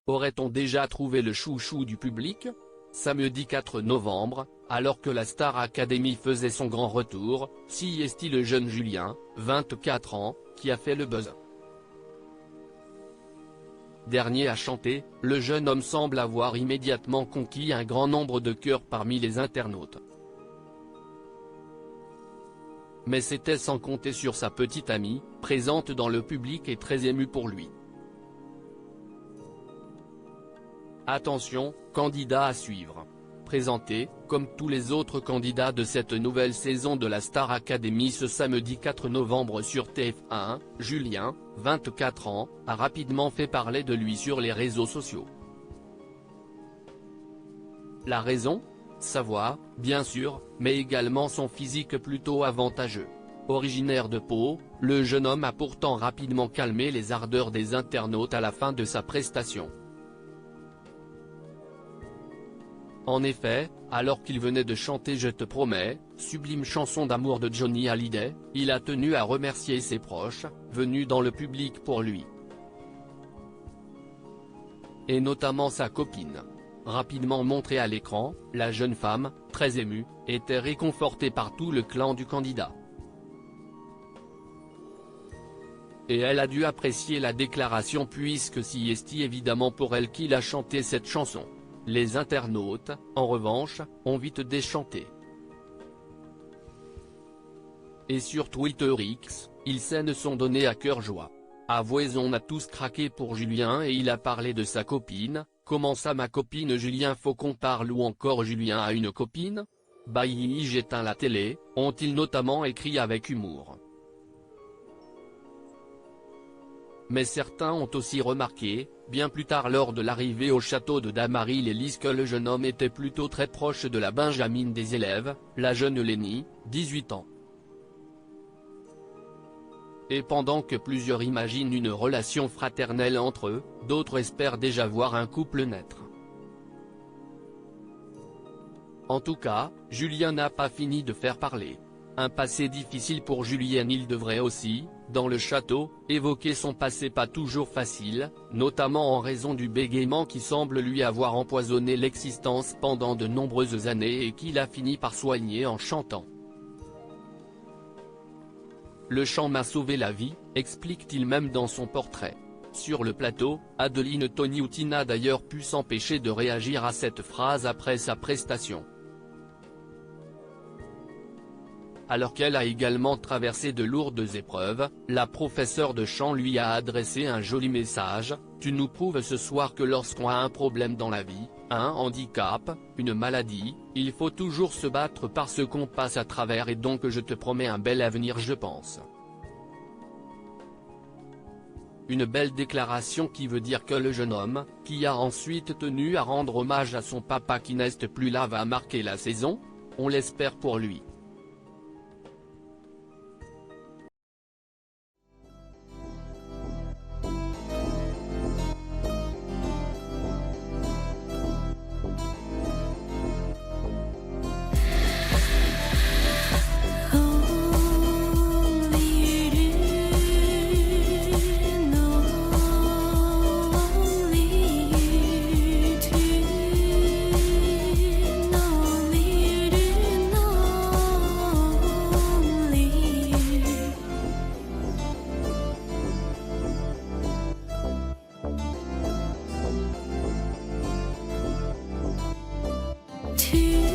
Aurait-on déjà trouvé le chouchou du public? Samedi 4 novembre, alors que la Star Academy faisait son grand retour, si est-il le jeune Julien, 24 ans, qui a fait le buzz. Dernier à chanter, le jeune homme semble avoir immédiatement conquis un grand nombre de cœurs parmi les internautes. Mais c'était sans compter sur sa petite amie, présente dans le public et très émue pour lui. Attention, candidat à suivre. Présenté, comme tous les autres candidats de cette nouvelle saison de la Star Academy ce samedi 4 novembre sur TF1, Julien, 24 ans, a rapidement fait parler de lui sur les réseaux sociaux. La raison? Sa voix, bien sûr, mais également son physique plutôt avantageux. Originaire de Pau, le jeune homme a pourtant rapidement calmé les ardeurs des internautes à la fin de sa prestation. En effet, alors qu'il venait de chanter Je te promets, sublime chanson d'amour de Johnny Hallyday, il a tenu à remercier ses proches, venus dans le public pour lui. Et notamment sa copine. Rapidement montrée à l'écran, la jeune femme, très émue, était réconfortée par tout le clan du candidat. Et elle a dû apprécier la déclaration puisque c'est évidemment pour elle qu'il a chanté cette chanson. Les internautes, en revanche, ont vite déchanté. Et sur Twitter X, ils se sont donnés à cœur joie. Avouez, on a tous craqué pour Julien et il a parlé de sa copine. Comment ça, ma copine Julien, faut qu'on parle, ou encore Julien a une copine? Bah j'éteins la télé, ont-ils notamment écrit avec humour. Mais certains ont aussi remarqué, bien plus tard lors de l'arrivée au château de Damary-les-Lys, que le jeune homme était plutôt très proche de la benjamine des élèves, la jeune Lénie, 18 ans. Et pendant que plusieurs imaginent une relation fraternelle entre eux, d'autres espèrent déjà voir un couple naître. En tout cas, Julien n'a pas fini de faire parler. Un passé difficile pour Julien. Il devrait aussi, dans le château, évoquer son passé pas toujours facile, notamment en raison du bégaiement qui semble lui avoir empoisonné l'existence pendant de nombreuses années et qu'il a fini par soigner en chantant. Le chant m'a sauvé la vie, explique-t-il même dans son portrait. Sur le plateau, Adeline Toniouti n'a d'ailleurs pu s'empêcher de réagir à cette phrase après sa prestation. Alors qu'elle a également traversé de lourdes épreuves, la professeure de chant lui a adressé un joli message: « Tu nous prouves ce soir que lorsqu'on a un problème dans la vie, un handicap, une maladie, il faut toujours se battre par ce qu'on passe à travers, et donc je te promets un bel avenir, je pense. » Une belle déclaration qui veut dire que le jeune homme, qui a ensuite tenu à rendre hommage à son papa qui n'est plus là, va marquer la saison? On l'espère pour lui. To